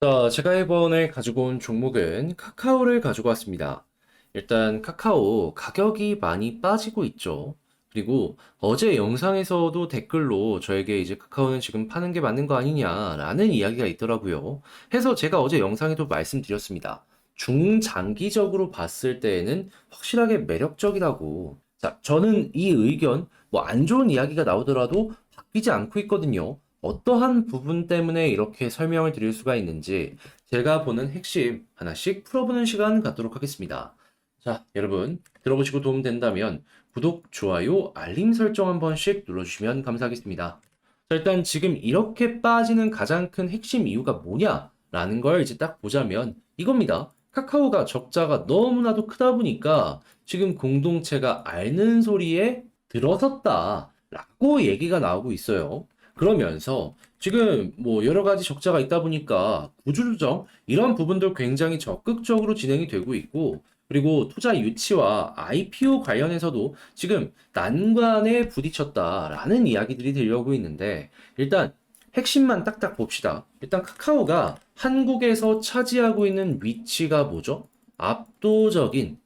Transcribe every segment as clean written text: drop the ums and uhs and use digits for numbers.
자, 제가 이번에 가지고 온 종목은 카카오를 가지고 왔습니다. 일단 카카오 가격이 많이 빠지고 있죠. 그리고 어제 영상에서도 댓글로 저에게 이제 카카오는 지금 파는 게 맞는 거 아니냐라는 이야기가 있더라고요. 해서 제가 어제 영상에도 말씀드렸습니다. 중장기적으로 봤을 때에는 확실하게 매력적이라고. 자, 저는 이 의견, 뭐 안 좋은 이야기가 나오더라도 바뀌지 않고 있거든요. 어떠한 부분 때문에 이렇게 설명을 드릴 수가 있는지 제가 보는 핵심 하나씩 풀어보는 시간 갖도록 하겠습니다. 자, 여러분, 들어보시고 도움된다면 구독, 좋아요, 알림 설정 한 번씩 눌러주시면 감사하겠습니다. 자, 일단 지금 이렇게 빠지는 가장 큰 핵심 이유가 뭐냐라는 걸 이제 딱 보자면 이겁니다. 카카오가 적자가 너무나도 크다 보니까 지금 공동체가 앓는 소리에 들어섰다라고 얘기가 나오고 있어요. 그러면서 지금 뭐 여러 가지 적자가 있다 보니까 구조조정 이런 부분들 굉장히 적극적으로 진행이 되고 있고 그리고 투자 유치와 IPO 관련해서도 지금 난관에 부딪혔다라는 이야기들이 들려오고 있는데 일단 핵심만 딱딱 봅시다. 일단 카카오가 한국에서 차지하고 있는 위치가 뭐죠? 압도적인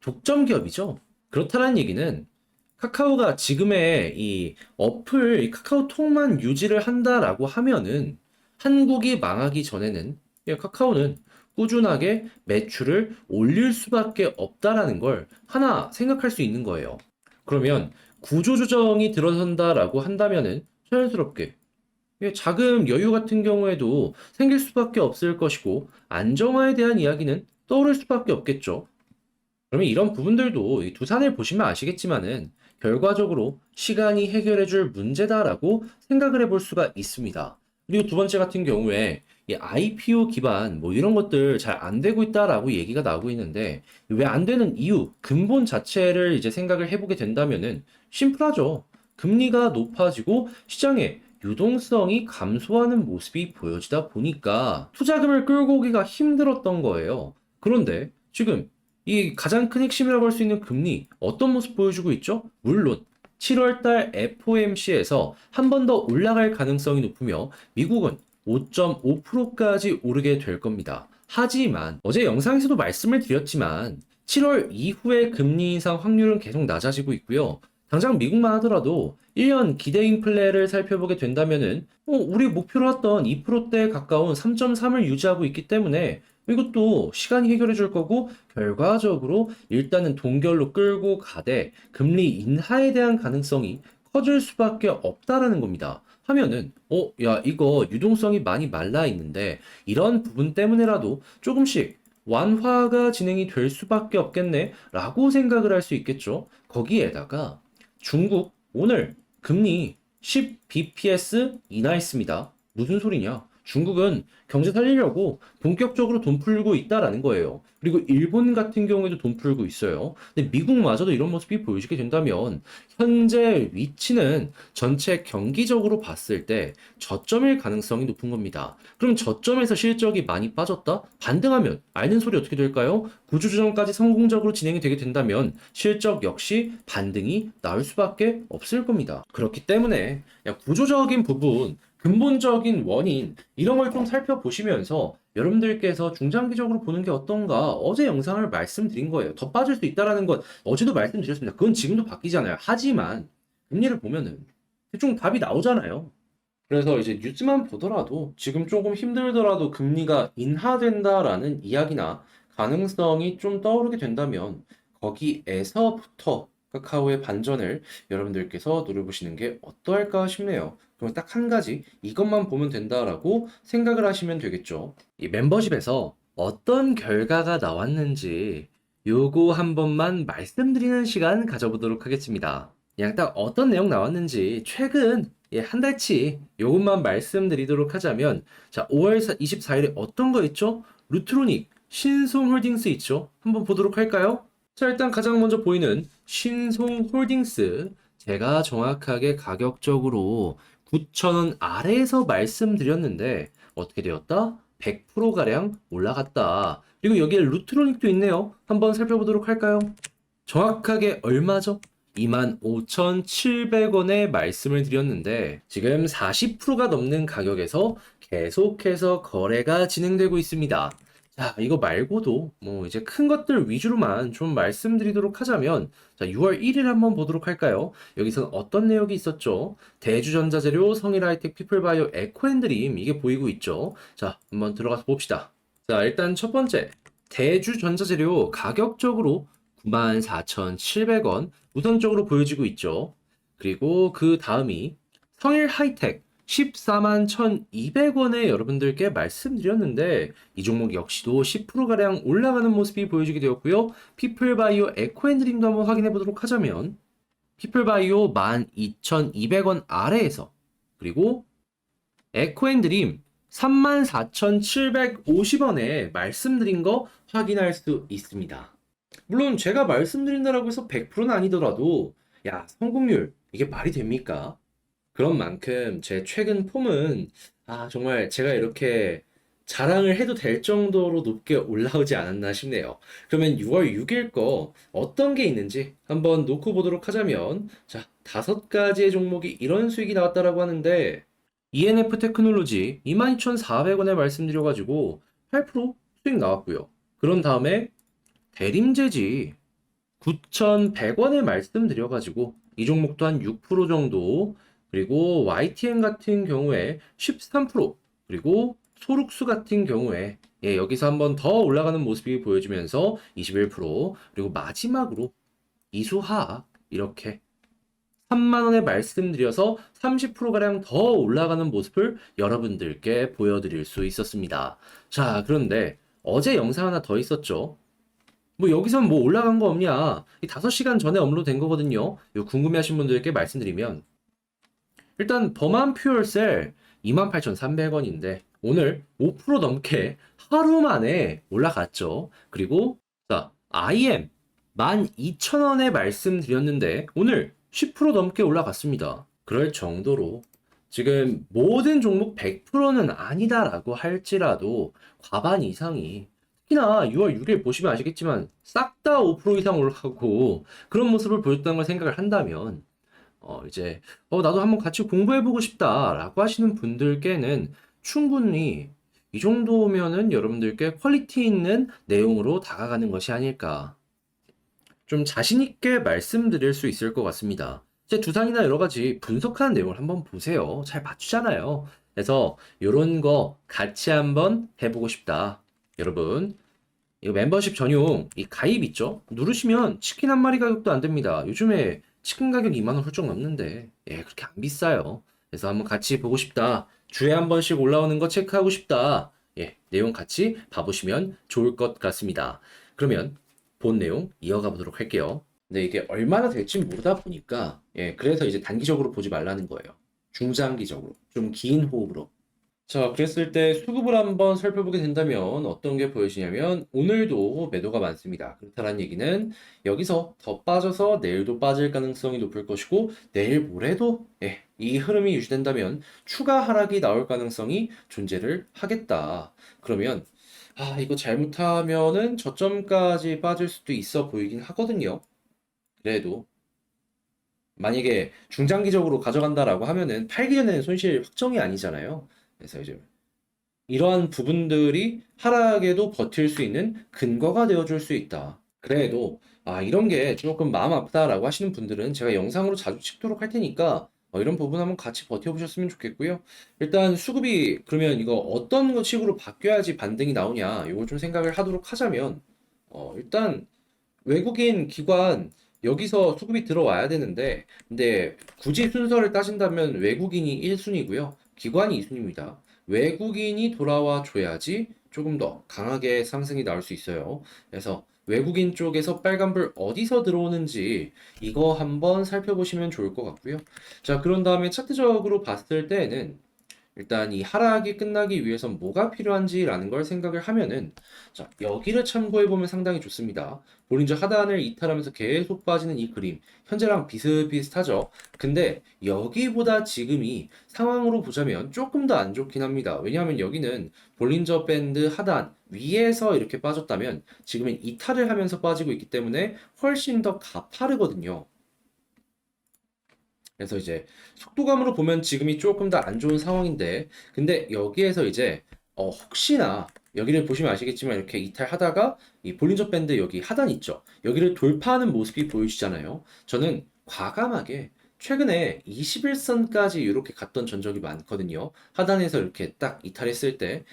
독점 기업이죠. 그렇다는 얘기는 카카오가 지금의 이 어플, 이 카카오톡만 유지를 한다라고 하면은 한국이 망하기 전에는 카카오는 꾸준하게 매출을 올릴 수밖에 없다라는 걸 하나 생각할 수 있는 거예요. 그러면 구조조정이 들어선다라고 한다면은 자연스럽게 자금 여유 같은 경우에도 생길 수밖에 없을 것이고 안정화에 대한 이야기는 떠오를 수밖에 없겠죠. 그러면 이런 부분들도 이 두산을 보시면 아시겠지만은 결과적으로 시간이 해결해줄 문제다라고 생각을 해볼 수가 있습니다. 그리고 두 번째 같은 경우에 이 IPO 기반 뭐 이런 것들 잘 안 되고 있다라고 얘기가 나오고 있는데 왜 안 되는 이유, 근본 자체를 이제 생각을 해보게 된다면은 심플하죠. 금리가 높아지고 시장의 유동성이 감소하는 모습이 보여지다 보니까 투자금을 끌고 오기가 힘들었던 거예요. 그런데 지금 이 가장 큰 핵심이라고 할 수 있는 금리 어떤 모습 보여주고 있죠? 물론 7월 달 FOMC에서 한 번 더 올라갈 가능성이 높으며 미국은 5.5%까지 오르게 될 겁니다. 하지만 어제 영상에서도 말씀을 드렸지만 7월 이후의 금리 인상 확률은 계속 낮아지고 있고요. 당장 미국만 하더라도 1년 기대 인플레를 살펴보게 된다면은 우리 목표로 했던 2%대에 가까운 3.3을 유지하고 있기 때문에 이것도 시간이 해결해 줄 거고 결과적으로 일단은 동결로 끌고 가되 금리 인하에 대한 가능성이 커질 수밖에 없다라는 겁니다. 하면은 야 이거 유동성이 많이 말라 있는데 이런 부분 때문에라도 조금씩 완화가 진행이 될 수밖에 없겠네 라고 생각을 할 수 있겠죠. 거기에다가 중국 오늘 금리 10 bps 인하했습니다. 무슨 소리냐? 중국은 경제 살리려고 본격적으로 돈 풀고 있다라는 거예요. 그리고 일본 같은 경우에도 돈 풀고 있어요. 근데 미국마저도 이런 모습이 보여지게 된다면 현재 위치는 전체 경기적으로 봤을 때 저점일 가능성이 높은 겁니다. 그럼 저점에서 실적이 많이 빠졌다? 반등하면 앓는 소리 어떻게 될까요? 구조조정까지 성공적으로 진행이 되게 된다면 실적 역시 반등이 나올 수밖에 없을 겁니다. 그렇기 때문에 구조적인 부분 근본적인 원인 이런 걸 좀 살펴보시면서 여러분들께서 중장기적으로 보는 게 어떤가 어제 영상을 말씀드린 거예요. 더 빠질 수 있다라는 건 어제도 말씀드렸습니다. 그건 지금도 바뀌잖아요. 하지만 금리를 보면은 대충 답이 나오잖아요. 그래서 이제 뉴스만 보더라도 지금 조금 힘들더라도 금리가 인하된다라는 이야기나 가능성이 좀 떠오르게 된다면 거기에서부터 카카오의 반전을 여러분들께서 노려보시는 게 어떠할까 싶네요. 그럼 딱 한 가지 이것만 보면 된다라고 생각을 하시면 되겠죠. 이 멤버십에서 어떤 결과가 나왔는지 요거 한 번만 말씀드리는 시간 가져보도록 하겠습니다. 그냥 딱 어떤 내용 나왔는지 최근 한 달치 요것만 말씀드리도록 하자면 자 5월 24일에 어떤 거 있죠? 루트로닉, 신송홀딩스 있죠? 한번 보도록 할까요? 자 일단 가장 먼저 보이는 신송홀딩스 제가 정확하게 가격적으로 9,000원 아래에서 말씀드렸는데 어떻게 되었다? 100%가량 올라갔다. 그리고 여기에 루트로닉도 있네요. 한번 살펴보도록 할까요? 정확하게 얼마죠? 25,700원에 말씀을 드렸는데 지금 40%가 넘는 가격에서 계속해서 거래가 진행되고 있습니다. 자, 이거 말고도 뭐 이제 큰 것들 위주로만 좀 말씀드리도록 하자면 자, 6월 1일 한번 보도록 할까요? 여기서는 어떤 내역이 있었죠? 대주전자재료, 성일하이텍, 피플바이오, 에코앤드림 이게 보이고 있죠? 자, 한번 들어가서 봅시다. 자, 일단 첫 번째 대주전자재료 가격적으로 94,700원 우선적으로 보여지고 있죠. 그리고 그 다음이 성일하이텍 14만 1,200원에 여러분들께 말씀드렸는데 이 종목 역시도 10%가량 올라가는 모습이 보여지게 되었고요. 피플바이오 에코앤드림도 한번 확인해 보도록 하자면 피플바이오 12,200원 아래에서 그리고 에코앤드림 34,750원에 말씀드린 거 확인할 수 있습니다. 물론 제가 말씀드린다라고 해서 100%는 아니더라도 야, 성공률 이게 말이 됩니까? 그런 만큼 제 최근 폼은 정말 제가 이렇게 자랑을 해도 될 정도로 높게 올라오지 않았나 싶네요. 그러면 6월 6일 거 어떤 게 있는지 한번 놓고 보도록 하자면 자, 5가지의 종목이 이런 수익이 나왔다라고 하는데 ENF 테크놀로지 22,400원에 말씀드려가지고 8% 수익 나왔고요. 그런 다음에 대림제지 9,100원에 말씀드려가지고 이 종목도 한 6% 정도 그리고 YTN 같은 경우에 13% 그리고 소룩수 같은 경우에 여기서 한번 더 올라가는 모습이 보여주면서 21% 그리고 마지막으로 이수화학 이렇게 3만 원에 말씀드려서 30%가량 더 올라가는 모습을 여러분들께 보여드릴 수 있었습니다. 자, 그런데 어제 영상 하나 더 있었죠. 뭐 여기선 뭐 올라간 거 없냐? 이 5시간 전에 업로드 된 거거든요. 요 궁금해하신 분들께 말씀드리면 일단 범한 퓨얼셀 28,300원인데 오늘 5% 넘게 하루 만에 올라갔죠. 그리고 자, IM 12,000원에 말씀드렸는데 오늘 10% 넘게 올라갔습니다. 그럴 정도로 지금 모든 종목 100%는 아니다라고 할지라도 과반 이상이 특히나 6월 6일 보시면 아시겠지만 싹 다 5% 이상 올라가고 그런 모습을 보였다는 걸 생각을 한다면 이제 나도 한번 같이 공부해보고 싶다라고 하시는 분들께는 충분히 이 정도면은 여러분들께 퀄리티 있는 내용으로 다가가는 것이 아닐까. 좀 자신 있게 말씀드릴 수 있을 것 같습니다. 제 두산이나 여러 가지 분석하는 내용을 한번 보세요. 잘 맞추잖아요. 그래서 이런 거 같이 한번 해보고 싶다. 여러분, 이거 멤버십 전용 이 가입 있죠? 누르시면 치킨 한 마리 가격도 안 됩니다. 요즘에 치킨 가격 2만 원 훌쩍 넘는데 그렇게 안 비싸요. 그래서 한번 같이 보고 싶다. 주에 한 번씩 올라오는 거 체크하고 싶다. 내용 같이 봐보시면 좋을 것 같습니다. 그러면 본 내용 이어가 보도록 할게요. 근데 이게 얼마나 될지 모르다 보니까 그래서 이제 단기적으로 보지 말라는 거예요. 중장기적으로 좀 긴 호흡으로. 자, 그랬을 때 수급을 한번 살펴보게 된다면 어떤 게 보여지냐면 오늘도 매도가 많습니다. 그렇다는 얘기는 여기서 더 빠져서 내일도 빠질 가능성이 높을 것이고 내일 모레도 이 흐름이 유지된다면 추가 하락이 나올 가능성이 존재를 하겠다. 그러면 이거 잘못하면은 저점까지 빠질 수도 있어 보이긴 하거든요. 그래도 만약에 중장기적으로 가져간다라고 하면은 팔기 전에는 손실 확정이 아니잖아요. 그래서 이제 이러한 부분들이 하락에도 버틸 수 있는 근거가 되어줄 수 있다. 그래도 이런 게 조금 마음 아프다라고 하시는 분들은 제가 영상으로 자주 찍도록 할 테니까 이런 부분 한번 같이 버텨보셨으면 좋겠고요. 일단 수급이 그러면 이거 어떤 것 식으로 바뀌어야지 반등이 나오냐 이걸 좀 생각을 하도록 하자면 일단 외국인 기관 여기서 수급이 들어와야 되는데 근데 굳이 순서를 따진다면 외국인이 1순위고요. 기관이 2순위입니다. 외국인이 돌아와 줘야지 조금 더 강하게 상승이 나올 수 있어요. 그래서 외국인 쪽에서 빨간불 어디서 들어오는지 이거 한번 살펴보시면 좋을 것 같고요. 자, 그런 다음에 차트적으로 봤을 때는 일단 이 하락이 끝나기 위해선 뭐가 필요한지라는 걸 생각을 하면은 자, 여기를 참고해 보면 상당히 좋습니다. 볼린저 하단을 이탈하면서 계속 빠지는 이 그림 현재랑 비슷비슷하죠. 근데 여기보다 지금이 상황으로 보자면 조금 더 안 좋긴 합니다. 왜냐하면 여기는 볼린저 밴드 하단 위에서 이렇게 빠졌다면 지금은 이탈을 하면서 빠지고 있기 때문에 훨씬 더 가파르거든요. 그래서 이제 속도감으로 보면 지금이 조금 더 안 좋은 상황인데, 근데 여기에서 이제 혹시나 여기를 보시면 아시겠지만 이렇게 이탈하다가 이 볼린저 밴드 여기 하단 있죠? 여기를 돌파하는 모습이 보이시잖아요. 저는 과감하게 최근에 21선까지 이렇게 갔던 전적이 많거든요. 하단에서 이렇게 딱 이탈했을 때,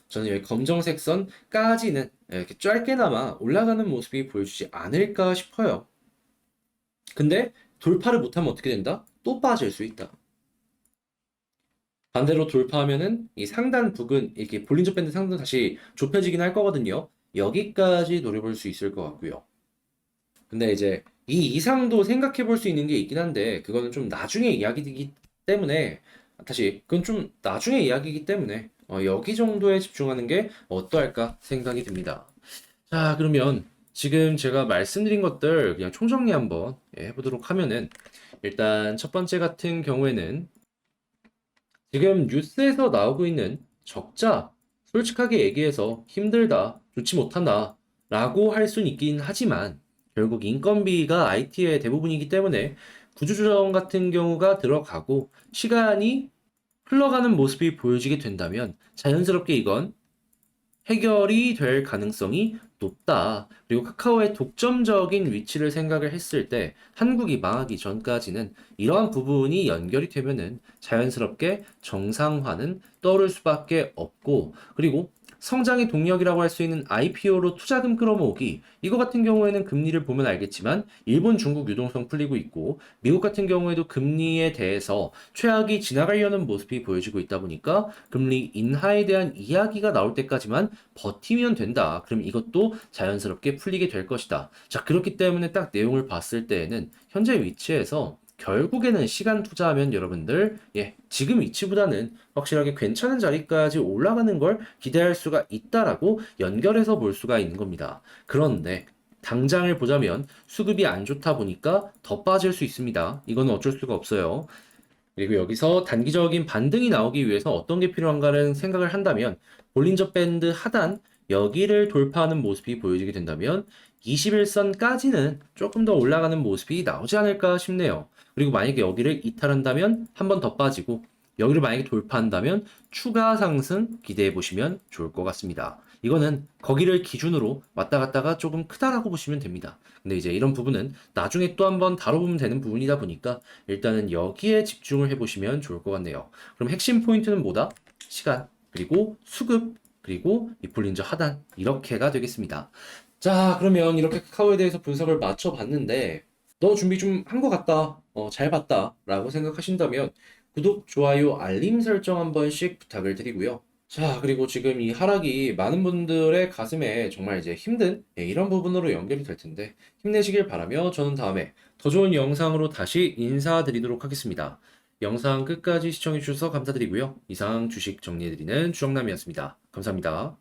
저는 여기 검정색 선까지는 이렇게 짧게나마 올라가는 모습이 보여주지 않을까 싶어요. 근데 돌파를 못하면 어떻게 된다? 또 빠질 수 있다. 반대로 돌파하면은 이 상단 부근, 이렇게 볼린저 밴드 상단 다시 좁혀지긴 할 거거든요. 여기까지 노려볼 수 있을 것 같고요. 근데 이제 이 이상도 생각해 볼 수 있는 게 있긴 한데, 그거는 좀 나중에 이야기이기 때문에, 다시, 그건 좀 나중에 이야기이기 때문에, 여기 정도에 집중하는 게 어떠할까 생각이 듭니다. 자, 그러면 지금 제가 말씀드린 것들 그냥 총정리 한번 해보도록 하면은, 일단 첫 번째 같은 경우에는 지금 뉴스에서 나오고 있는 적자, 솔직하게 얘기해서 힘들다, 좋지 못하다 라고 할 수는 있긴 하지만 결국 인건비가 IT의 대부분이기 때문에 구조조정 같은 경우가 들어가고 시간이 흘러가는 모습이 보여지게 된다면 자연스럽게 이건 해결이 될 가능성이 높다. 그리고 카카오의 독점적인 위치를 생각을 했을 때 한국이 망하기 전까지는 이러한 부분이 연결이 되면은 자연스럽게 정상화는 떠오를 수밖에 없고, 그리고 성장의 동력이라고 할 수 있는 IPO로 투자금 끌어모으기, 이거 같은 경우에는 금리를 보면 알겠지만 일본, 중국 유동성 풀리고 있고 미국 같은 경우에도 금리에 대해서 최악이 지나가려는 모습이 보여지고 있다 보니까 금리 인하에 대한 이야기가 나올 때까지만 버티면 된다. 그럼 이것도 자연스럽게 풀리게 될 것이다. 자, 그렇기 때문에 딱 내용을 봤을 때에는 현재 위치에서 결국에는 시간 투자하면 여러분들, 지금 위치보다는 확실하게 괜찮은 자리까지 올라가는 걸 기대할 수가 있다라고 연결해서 볼 수가 있는 겁니다. 그런데 당장을 보자면 수급이 안 좋다 보니까 더 빠질 수 있습니다. 이건 어쩔 수가 없어요. 그리고 여기서 단기적인 반등이 나오기 위해서 어떤 게 필요한가를 생각을 한다면 볼린저 밴드 하단 여기를 돌파하는 모습이 보여지게 된다면 21선까지는 조금 더 올라가는 모습이 나오지 않을까 싶네요. 그리고 만약에 여기를 이탈한다면 한 번 더 빠지고 여기를 만약에 돌파한다면 추가 상승 기대해 보시면 좋을 것 같습니다. 이거는 거기를 기준으로 왔다 갔다가 조금 크다라고 보시면 됩니다. 근데 이제 이런 부분은 나중에 또 한번 다뤄보면 되는 부분이다 보니까 일단은 여기에 집중을 해보시면 좋을 것 같네요. 그럼 핵심 포인트는 뭐다? 시간, 그리고 수급, 그리고 이 볼린저 하단, 이렇게가 되겠습니다. 자, 그러면 이렇게 카카오에 대해서 분석을 맞춰봤는데, 너 준비 좀 한 것 같다, 잘 봤다, 라고 생각하신다면, 구독, 좋아요, 알림 설정 한 번씩 부탁을 드리고요. 자, 그리고 지금 이 하락이 많은 분들의 가슴에 정말 이제 힘든 이런 부분으로 연결이 될 텐데, 힘내시길 바라며 저는 다음에 더 좋은 영상으로 다시 인사드리도록 하겠습니다. 영상 끝까지 시청해주셔서 감사드리고요. 이상 주식 정리해드리는 주정남이었습니다. 감사합니다.